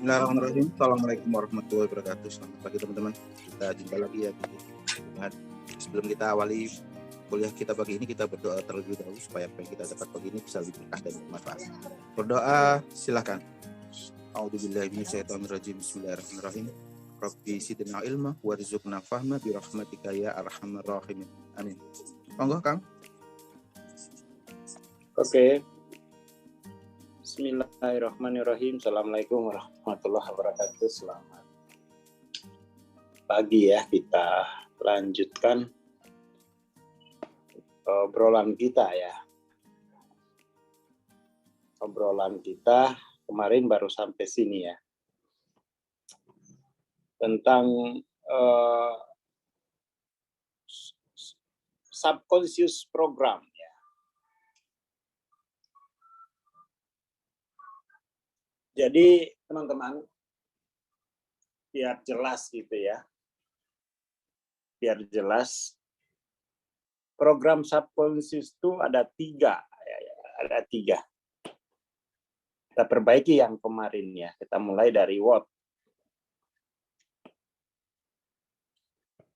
Bismillahirrahmanirrahim. Assalamualaikum warahmatullahi wabarakatuh. Selamat pagi teman-teman. Kita jumpa lagi ya. Sebelum kita awali kuliah kita pagi ini, kita berdoa terlebih dahulu supaya apa yang kita dapat pagi ini bisa lebih berkah dan bermanfaat. Berdoa, silakan. A'udzubillahi minasyaitonirrajim. Bismillahirrahmanirrahim. Rabbi zidna ilma warzuqna fahma bi rahmatika ya arhamar rahimin. Amin. Monggo, Kang. Oke. Bismillahirrahmanirrahim. Assalamualaikum warahmatullahi wabarakatuh. Selamat pagi ya. Kita lanjutkan obrolan kita ya. Obrolan kita kemarin baru sampai sini ya. Tentang subconscious program. Jadi teman-teman, biar jelas gitu ya, biar jelas, program subconscious itu ada tiga. Kita perbaiki yang kemarin ya, kita mulai dari what.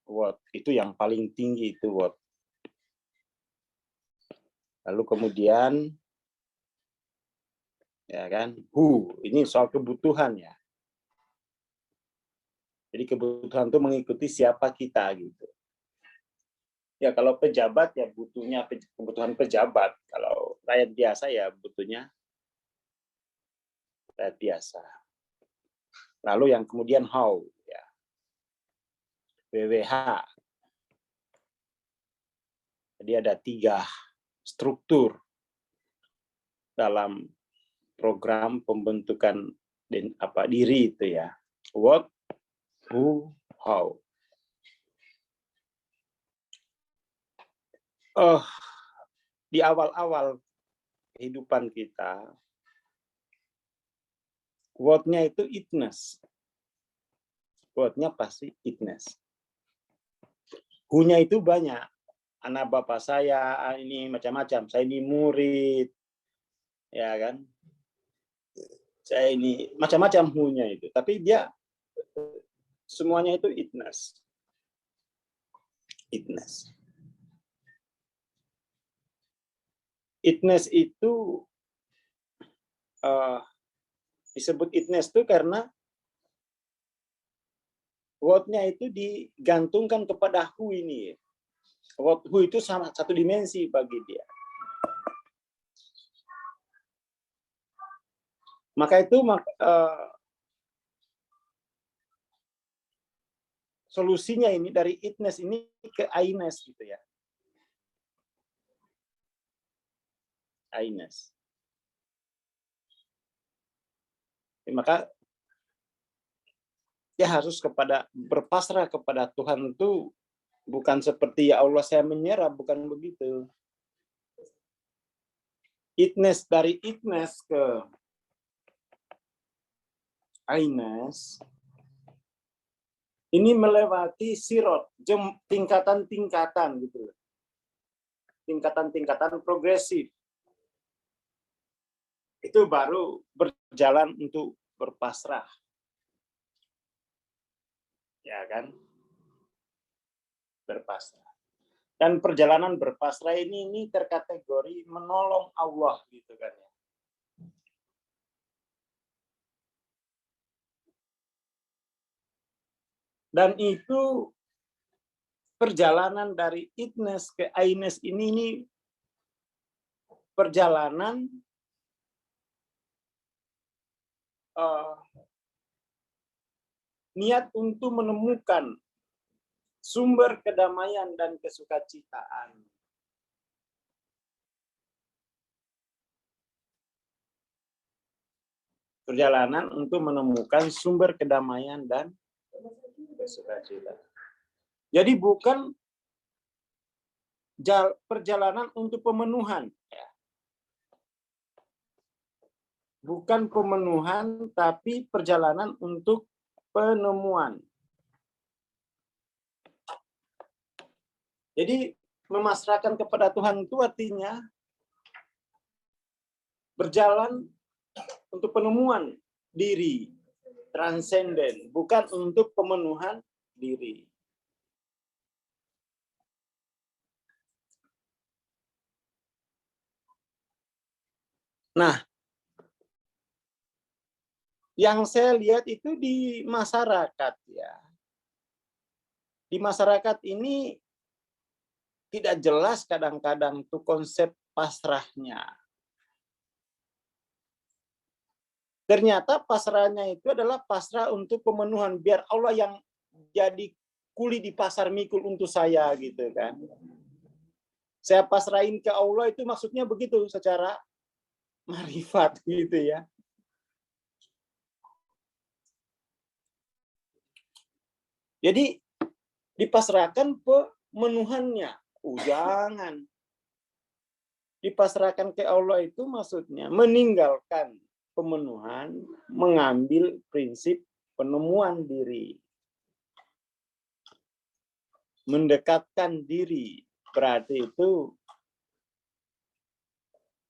What, itu yang paling tinggi itu what. Lalu kemudian, ya kan, who, ini soal kebutuhan ya. Jadi kebutuhan itu mengikuti siapa kita gitu. Ya kalau pejabat ya butuhnya kebutuhan pejabat. Kalau rakyat biasa ya butuhnya rakyat biasa. Lalu yang kemudian how ya. WWH. Jadi ada 3 struktur dalam program pembentukan diri itu ya. What, who, how. Di awal-awal kehidupan kita, what-nya itu itness. What-nya pasti itness. Who-nya itu banyak. Anak bapak saya ini macam-macam. Saya ini murid, ya kan. Saya ini macam-macam who-nya itu. Tapi dia semuanya itu itness. Itness. Itness itu disebut itness itu karena what-nya itu digantungkan kepada who ini. What, who itu sama satu dimensi bagi dia. Maka itu solusinya ini dari itness ini ke I-ness gitu ya. I-ness. Maka dia harus berpasrah kepada Tuhan itu bukan seperti ya Allah saya menyerah, bukan begitu. Itness dari itness ke I-ness ini melewati sirot, tingkatan-tingkatan gitu. Tingkatan-tingkatan progresif. Itu baru berjalan untuk berpasrah. Ya kan? Berpasrah. Dan perjalanan berpasrah ini terkategori menolong Allah gitu kan ya. Dan itu perjalanan dari itness ke I-ness ini perjalanan niat untuk menemukan sumber kedamaian dan kesukacitaan. Perjalanan untuk menemukan sumber kedamaian dan kesukacitaan. Jadi bukan perjalanan untuk pemenuhan. Ya. Bukan pemenuhan, tapi perjalanan untuk penemuan. Jadi memasrahkan kepada Tuhan itu artinya berjalan untuk penemuan diri. transenden, bukan untuk pemenuhan diri. Nah, yang saya lihat itu di masyarakat ya. Di masyarakat ini tidak jelas kadang-kadang tuh konsep pasrahnya. Ternyata pasrahnya itu adalah pasrah untuk pemenuhan, biar Allah yang jadi kuli di pasar mikul untuk saya gitu kan. Saya pasrahin ke Allah itu maksudnya begitu secara marifat gitu ya. Jadi dipasrahkan pemenuhannya. Jangan. Dipasrahkan ke Allah itu maksudnya meninggalkan pemenuhan, mengambil prinsip penemuan diri. Mendekatkan diri. Berarti itu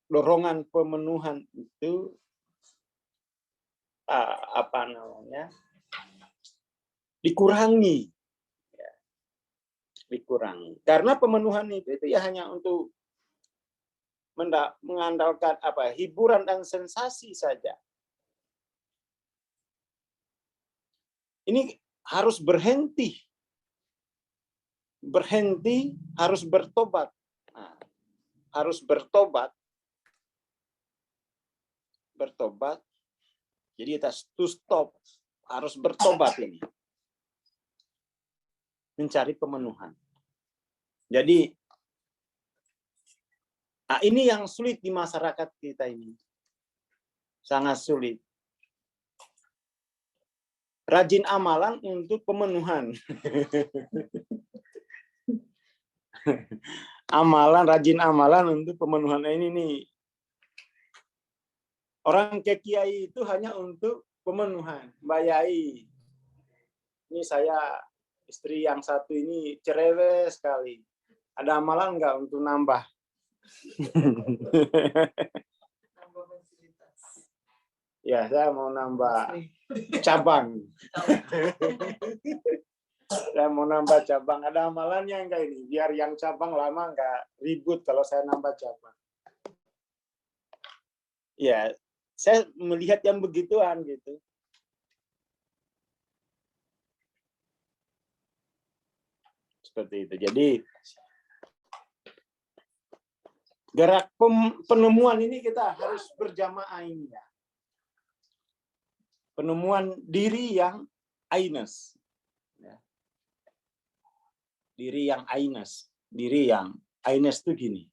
dorongan pemenuhan itu dikurangi. Dikurangi. Karena pemenuhan itu ya hanya untuk mengandalkan hiburan dan sensasi saja. Ini harus berhenti. Berhenti, harus bertobat. Nah, harus bertobat. Bertobat. Jadi kita to stop. Harus bertobat ini. Mencari pemenuhan. Jadi, ini yang sulit di masyarakat kita ini. Sangat sulit. Rajin amalan untuk pemenuhan. Rajin amalan untuk pemenuhan ini nih. Orang ke kiai itu hanya untuk pemenuhan. Mbak Yai, ini saya istri yang satu ini cerewet sekali. Ada amalan nggak untuk nambah? Ya, saya mau nambah cabang. Saya mau nambah cabang. Ada amalannya enggak ini? Biar yang cabang lama nggak ribut kalau saya nambah cabang. Ya, saya melihat yang begituan gitu. Seperti itu. Jadi gerak penemuan ini kita harus berjamaah ini ya. Penemuan diri yang aines. Diri yang aines. Diri yang aines itu gini.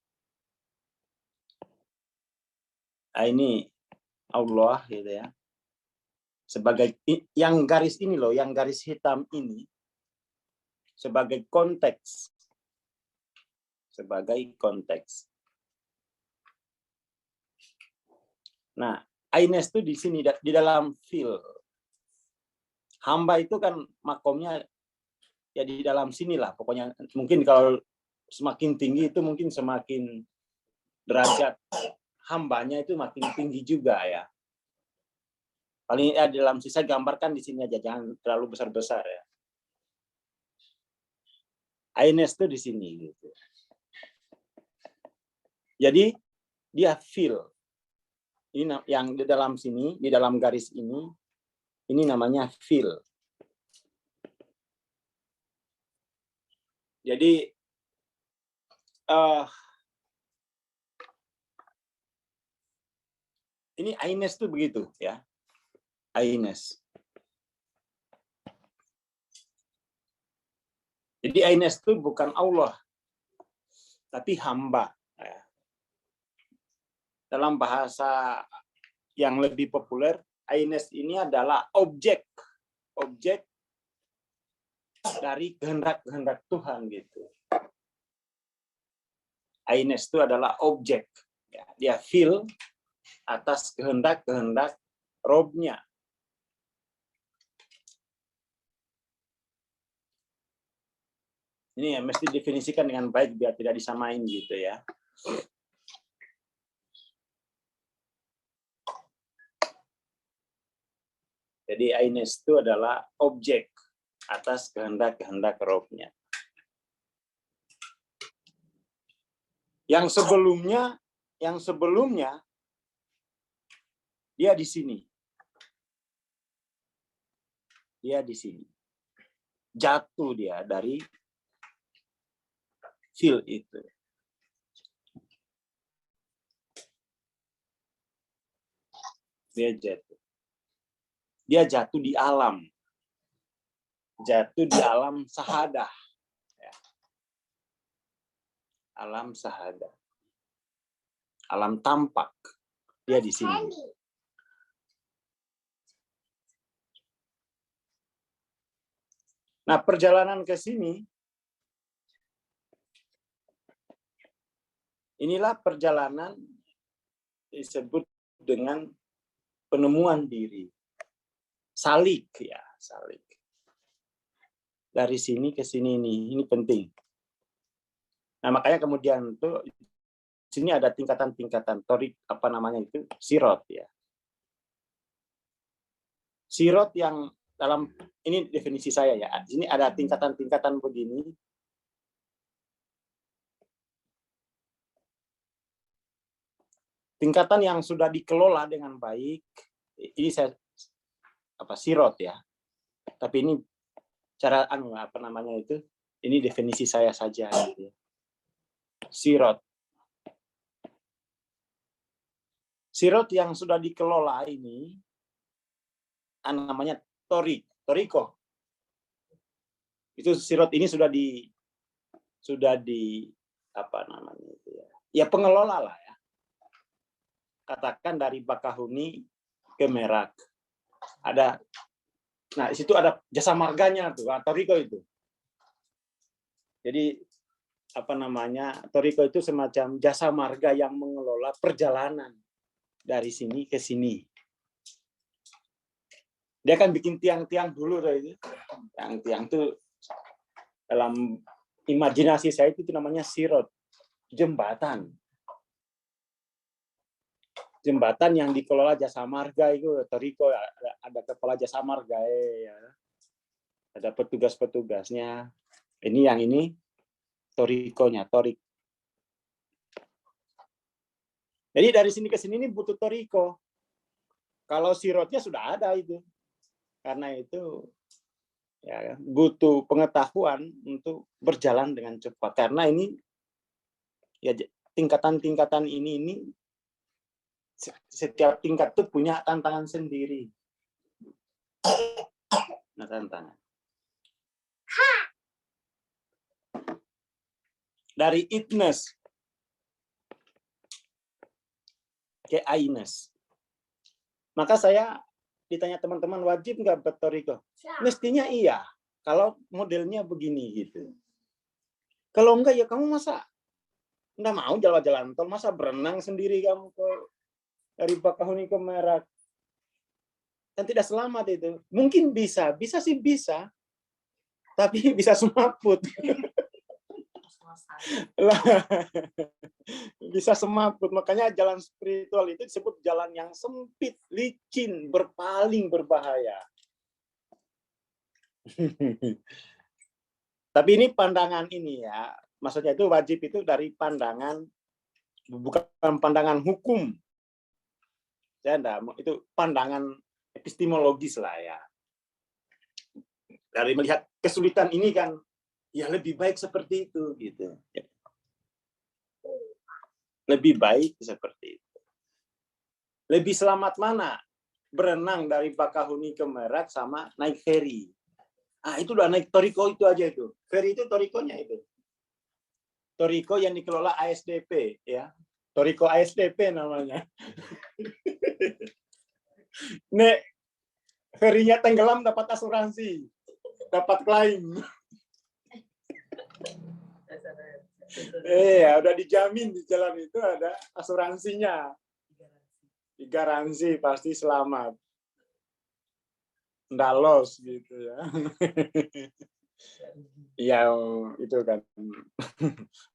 Ini Allah gitu ya. Sebagai yang garis ini loh, yang garis hitam ini sebagai konteks. Sebagai konteks. Nah, aines itu di sini di dalam fil. Hamba itu kan makomnya ya di dalam sinilah. Pokoknya mungkin kalau semakin tinggi itu mungkin semakin derajat hambanya itu makin tinggi juga ya. Paling ya dalam sisa gambarkan di sini aja, jangan terlalu besar-besar ya. Aines itu di sini gitu. Jadi dia feel. Ini yang di dalam sini, di dalam garis ini namanya feel. Jadi ini aines itu begitu ya. Aines. Jadi aines itu bukan Allah, tapi hamba. Dalam bahasa yang lebih populer, aines ini adalah objek dari kehendak Tuhan gitu. Aines itu adalah objek. Dia feel atas kehendak Robnya. Ini ya mesti definisikan dengan baik biar tidak disamain gitu ya. Jadi Aines itu adalah objek atas kehendak-kehendak rohnya. Yang sebelumnya dia di sini. Dia di sini. Jatuh dia dari feel itu. Dia jatuh. Dia jatuh di alam. Jatuh di alam sahadah. Ya. Alam sahadah. Alam tampak. Dia di sini. Nah, perjalanan ke sini, inilah perjalanan disebut dengan penemuan diri. Salik, ya, salik. Dari sini ke sini ini penting. Nah, makanya kemudian tuh sini ada tingkatan-tingkatan torik, apa namanya itu, sirot, ya. Sirot yang dalam, ini definisi saya ya, di sini ada tingkatan-tingkatan begini. Tingkatan yang sudah dikelola dengan baik, ini saya sirot ya. Tapi ini cara apa namanya itu? Ini definisi saya saja gitu ya. Sirot. Sirot yang sudah dikelola ini namanya toriko. Itu sirot ini sudah di apa namanya itu ya. Ya pengelola lah ya. Katakan dari Bakahuni ke Merak. Nah, di situ ada jasa marganya tuh, toriko itu. Jadi apa namanya? Toriko itu semacam jasa marga yang mengelola perjalanan dari sini ke sini. Dia kan bikin tiang-tiang dulu itu. Tiang-tiang itu dalam imajinasi saya itu namanya sirot, jembatan. Jembatan yang dikelola jasa marga itu toriko, ada kepala jasa marga ya. Ada petugas-petugasnya. Ini yang ini torikonya, torik. Jadi dari sini ke sini ini butuh toriko. Kalau sirotnya sudah ada itu. Karena itu ya butuh pengetahuan untuk berjalan dengan cepat. Karena ini ya tingkatan-tingkatan ini setiap tingkat itu punya tantangan sendiri. Nah, tantangan. Dari itness ke aines. Maka saya ditanya teman-teman, wajib nggak bertoriko? Mestinya iya. Kalau modelnya begini gitu. Kalau enggak ya kamu masa nggak mau jalan-jalan tol, masa berenang sendiri kamu dari Bakahuni ke Merak? Dan tidak selamat itu. Mungkin bisa sih bisa. Tapi bisa semaput. Bisa semaput. Makanya jalan spiritual itu disebut jalan yang sempit, licin, berpaling, berbahaya. Tapi ini pandangan ini ya. Maksudnya itu wajib itu dari pandangan, bukan pandangan hukum. Itu pandangan epistemologis lah ya. Dari melihat kesulitan ini kan, ya lebih baik seperti itu gitu. Lebih baik seperti itu. Lebih selamat mana? Berenang dari Bakahuni ke Merak sama naik ferry. Itu udah naik toriko itu aja itu. Ferry itu torikonya itu. Toriko yang dikelola ASDP ya. Toriko ASDP namanya. Nek ferry-nya tenggelam dapat asuransi. Dapat klaim. Udah dijamin di jalan itu ada asuransinya. Digaransi pasti selamat. Nggak los gitu ya. Ya itu kan.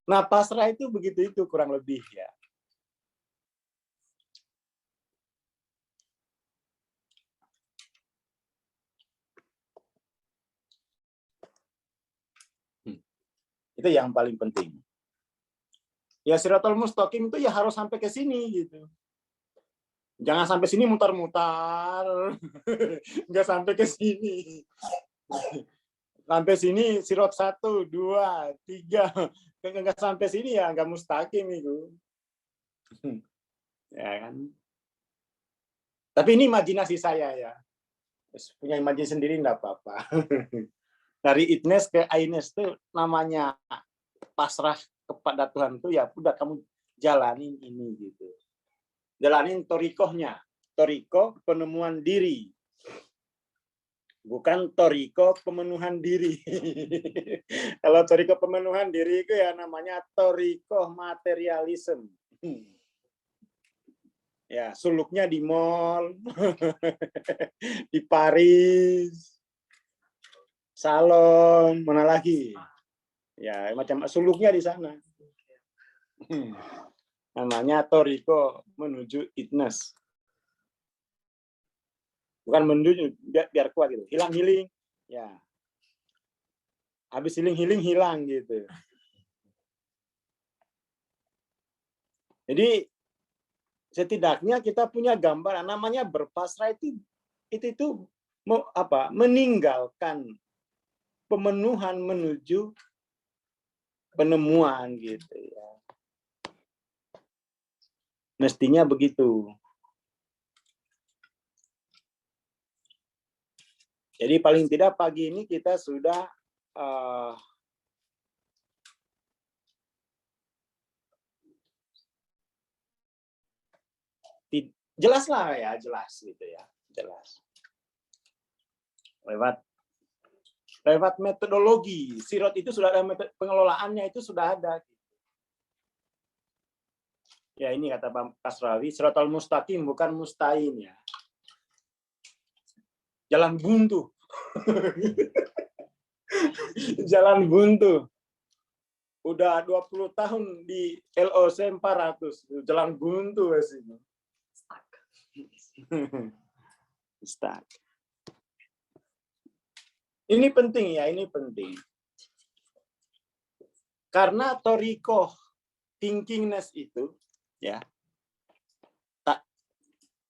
Nah pasrah itu begitu itu kurang lebih ya. Itu yang paling penting. Ya Shiratal Mustaqim itu ya harus sampai ke sini gitu. Jangan sampai sini mutar-mutar. Nggak sampai ke sini. Sampai sini Sirat 1, 2, 3. Nggak sampai sini ya nggak mustaqim itu. Ya kan? Tapi ini imajinasi saya ya. Punya imajinasi sendiri nggak apa-apa. Dari itnes ke aines itu namanya pasrah kepada Tuhan itu ya udah kamu jalanin ini gitu. Jalanin torikohnya. Toriko penemuan diri. Bukan toriko pemenuhan diri. Kalau toriko pemenuhan diri itu ya namanya toriko materialism. Ya, suluknya di mall, di Paris, salon, mana lagi? Ya, macam suluknya di sana. Namanya toriko menuju itnes. Bukan menuju biar kuat gitu. Hilang healing, ya. Habis healing hilang gitu. Jadi setidaknya kita punya gambaran namanya berpasrah itu meninggalkan pemenuhan menuju penemuan gitu ya. Mestinya begitu. Jadi paling tidak pagi ini kita sudah jelas lah ya, jelas gitu ya, jelas. Lewat metodologi, Sirat itu sudah ada pengelolaannya itu sudah ada. Ya ini kata Pak Kasrawi, Shiratal Mustaqim bukan mustahil ya. Jalan buntu. Jalan buntu. Udah 20 tahun di LOC 400, jalan buntu sini. Stuck. Ini penting ya, ini penting. Karena toriko thinkingness itu, ya,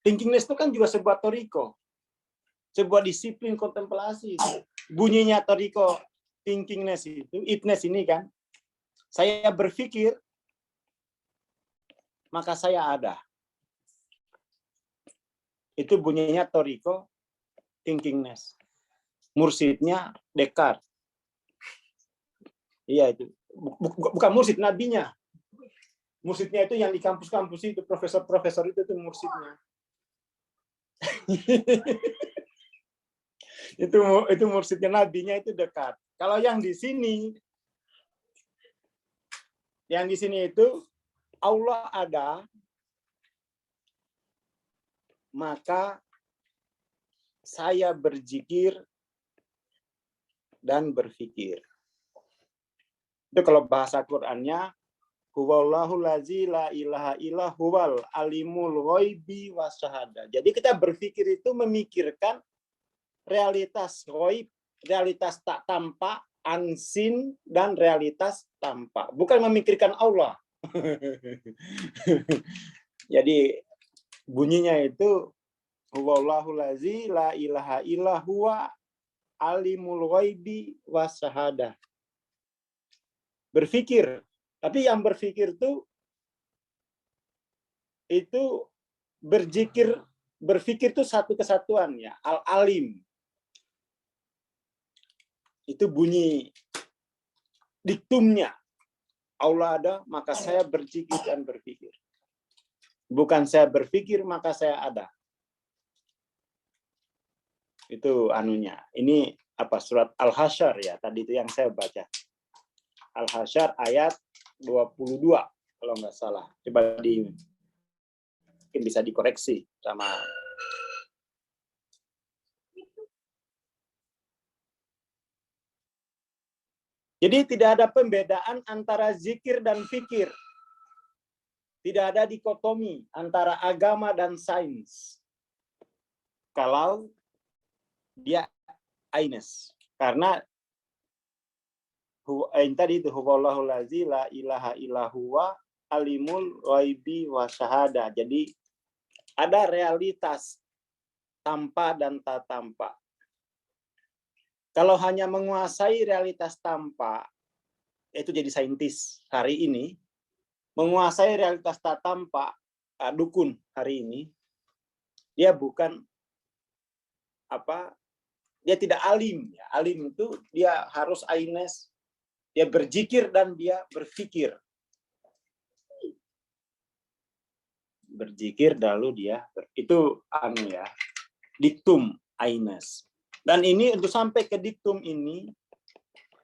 thinkingness itu kan juga sebuah toriko, sebuah disiplin kontemplasi. Bunyinya toriko thinkingness itu, itness ini kan, saya berpikir, maka saya ada. Itu bunyinya toriko thinkingness. Mursidnya Descartes. Iya itu. Bukan mursid, nabinya. Mursidnya itu yang di kampus-kampus itu, profesor-profesor itu mursidnya. itu mursidnya, nabinya itu Descartes. Kalau yang di sini itu Allah ada, maka saya berzikir dan berpikir. Itu kalau bahasa Qur'annya, huwallahu lazi la ilaha illa huwal alimul ghaibi wasyahada. Jadi kita berpikir itu memikirkan realitas ghaib, realitas tak tampak, unseen, dan realitas tampak. Bukan memikirkan Allah. Jadi bunyinya itu huwallahu lazi la ilaha illa huwa alimul ghaibi wasyahada. Berpikir, tapi yang berpikir itu berpikir itu satu kesatuan ya, al-alim. Itu bunyi diktumnya. Allah ada, maka saya berzikir dan berpikir. Bukan saya berpikir, maka saya ada. Itu anunya. Ini apa, surat Al-Hasyr ya, tadi itu yang saya baca. Al-Hasyr ayat 22 kalau nggak salah. Coba mungkin bisa dikoreksi sama. Jadi tidak ada pembedaan antara zikir dan fikir. Tidak ada dikotomi antara agama dan sains. Kalau dia aines. Karena tadi itu huwallahul ladzi la ilaha illa huwa alimul ghaibi wasyahada. Jadi ada realitas tampak dan tak tampak. Kalau hanya menguasai realitas tampak, itu jadi saintis hari ini, menguasai realitas tak tampak, dukun hari ini, dia bukan dia tidak alim. Alim itu dia harus aines, dia berzikir dan dia berpikir. Berzikir lalu dia itu diktum aines. Dan ini untuk sampai ke diktum ini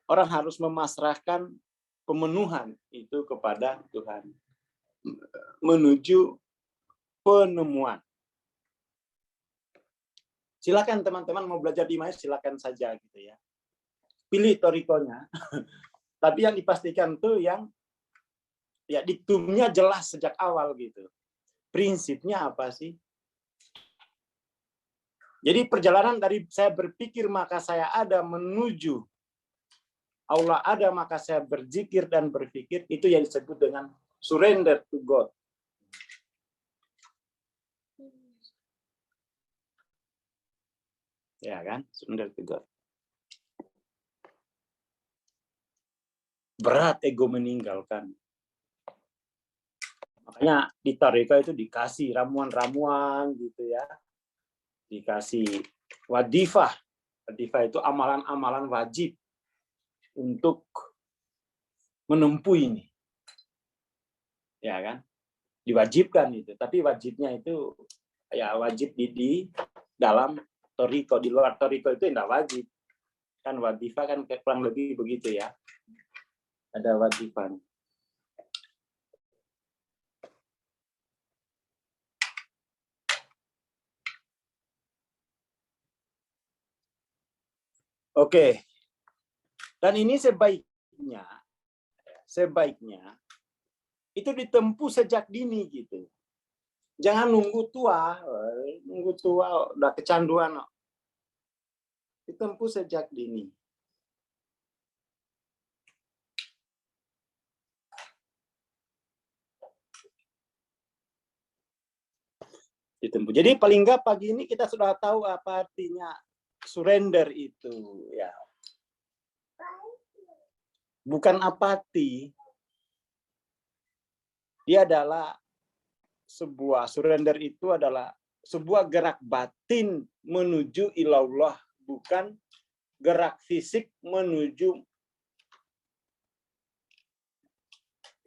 orang harus memasrahkan pemenuhan itu kepada Tuhan menuju penemuan. Silakan teman-teman mau belajar di mana silakan saja gitu ya. Pilih torikonya. Tapi yang dipastikan tuh yang diktumnya jelas sejak awal gitu. Prinsipnya apa sih? Jadi perjalanan dari saya berpikir maka saya ada menuju Allah ada maka saya berzikir dan berpikir, itu yang disebut dengan surrender to God. Ya kan? Surrender to God. Berat ego meninggalkan. Makanya di Tarika itu dikasih ramuan-ramuan gitu ya. Dikasih wadifah. Wadifah itu amalan-amalan wajib untuk menempuh ini. Ya kan? Diwajibkan itu. Tapi wajibnya itu wajib di dalam Toriko. Di luar Toriko itu tidak wajib. Kan wadifah kan kurang lebih begitu ya. Ada wajiban. Oke. Dan ini sebaiknya itu ditempuh sejak dini gitu. Jangan nunggu tua udah kecanduan. Ditempuh sejak dini. Ditempuh. Jadi paling nggak pagi ini kita sudah tahu apa artinya surrender itu ya. Bukan apati. Dia adalah surrender itu adalah sebuah gerak batin menuju ilallah, bukan gerak fisik menuju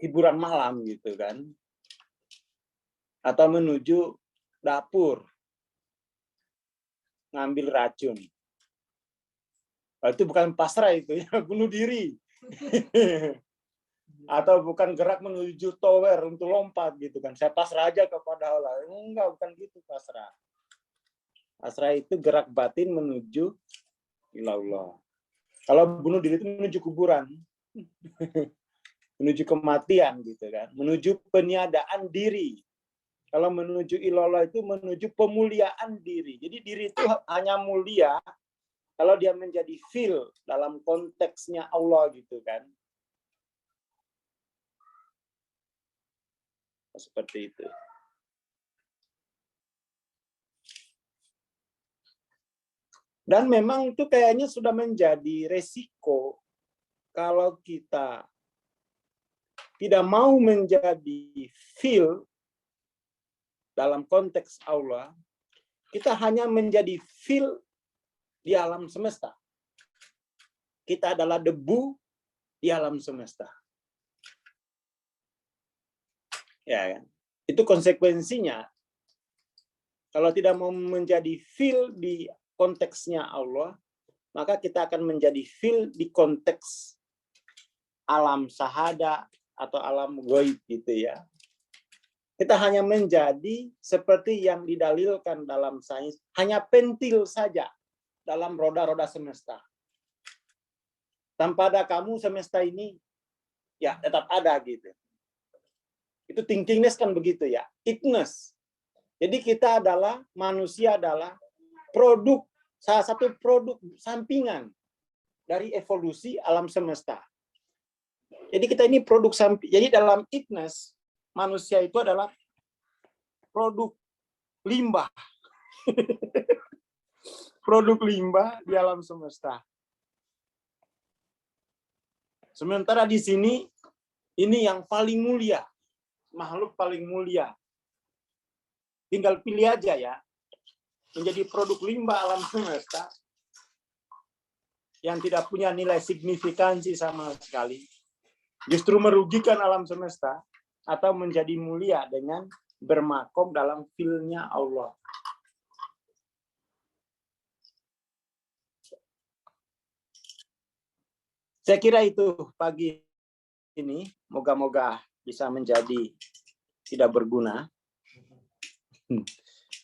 hiburan malam gitu kan. Atau menuju dapur ngambil racun. Itu bukan pasrah itu ya, bunuh diri. Atau bukan gerak menuju tower untuk lompat gitu kan. Saya pasrah aja kepada Allah. Enggak, bukan gitu pasrah. Pasrah itu gerak batin menuju ilallah. Kalau bunuh diri itu menuju kuburan. Menuju kematian gitu kan. Menuju peniadaan diri. Kalau menuju ilallah itu menuju pemuliaan diri. Jadi diri itu hanya mulia kalau dia menjadi feel dalam konteksnya Allah gitu kan. Seperti itu. Dan memang itu kayaknya sudah menjadi resiko kalau kita tidak mau menjadi feel dalam konteks Allah, kita hanya menjadi feel di alam semesta. Kita adalah debu di alam semesta. Ya kan? Itu konsekuensinya. Kalau tidak mau menjadi feel di konteksnya Allah, maka kita akan menjadi feel di konteks alam sahada atau alam ghaib gitu ya. Kita hanya menjadi seperti yang didalilkan dalam sains, hanya pentil saja dalam roda-roda semesta. Tanpa ada kamu, semesta ini ya tetap ada gitu. Itu thinkingness kan begitu ya, itness. Jadi kita adalah, manusia adalah salah satu produk sampingan dari evolusi alam semesta. Jadi kita ini produk samping. Jadi dalam Ignas, manusia itu adalah produk limbah. Produk limbah di alam semesta. Sementara di sini, ini yang paling mulia. Makhluk paling mulia. Tinggal pilih aja ya. Menjadi produk limbah alam semesta yang tidak punya nilai signifikansi sama sekali. Justru merugikan alam semesta atau menjadi mulia dengan bermakom dalam fil-nya Allah. Saya kira itu pagi ini, moga-moga bisa menjadi tidak berguna.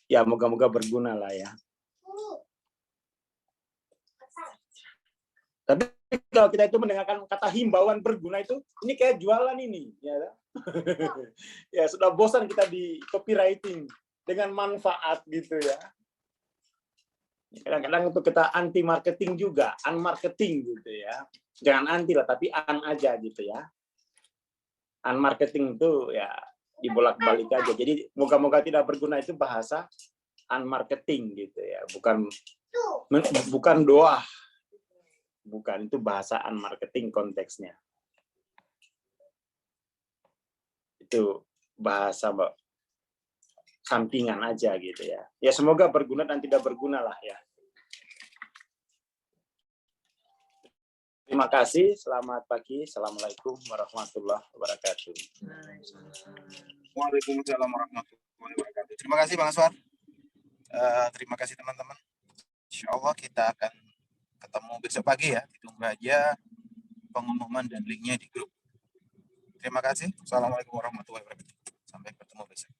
Ya, moga-moga berguna lah ya. Tapi kalau kita itu mendengarkan kata himbauan berguna itu, ini kayak jualan ini. Ya, ya sudah bosan kita di copywriting dengan manfaat gitu ya. Kadang-kadang itu kita anti marketing juga, unmarketing gitu ya. Jangan anti lah, tapi an aja gitu ya. Unmarketing itu ya dibolak-balik aja. Jadi moga-moga tidak berguna itu bahasa unmarketing gitu ya. Bukan doa. Bukan, itu bahasa unmarketing konteksnya. Itu bahasa sampingan aja gitu ya. Ya semoga berguna dan tidak berguna lah ya. Terima kasih, selamat pagi. Assalamualaikum warahmatullahi wabarakatuh. Waalaikumsalam warahmatullahi wabarakatuh. Terima kasih Bang Aswar. Terima kasih teman-teman. Insya Allah kita akan ketemu besok pagi ya. Ditunggu aja pengumuman dan linknya di grup. Terima kasih. Assalamualaikum warahmatullahi wabarakatuh. Sampai bertemu besok.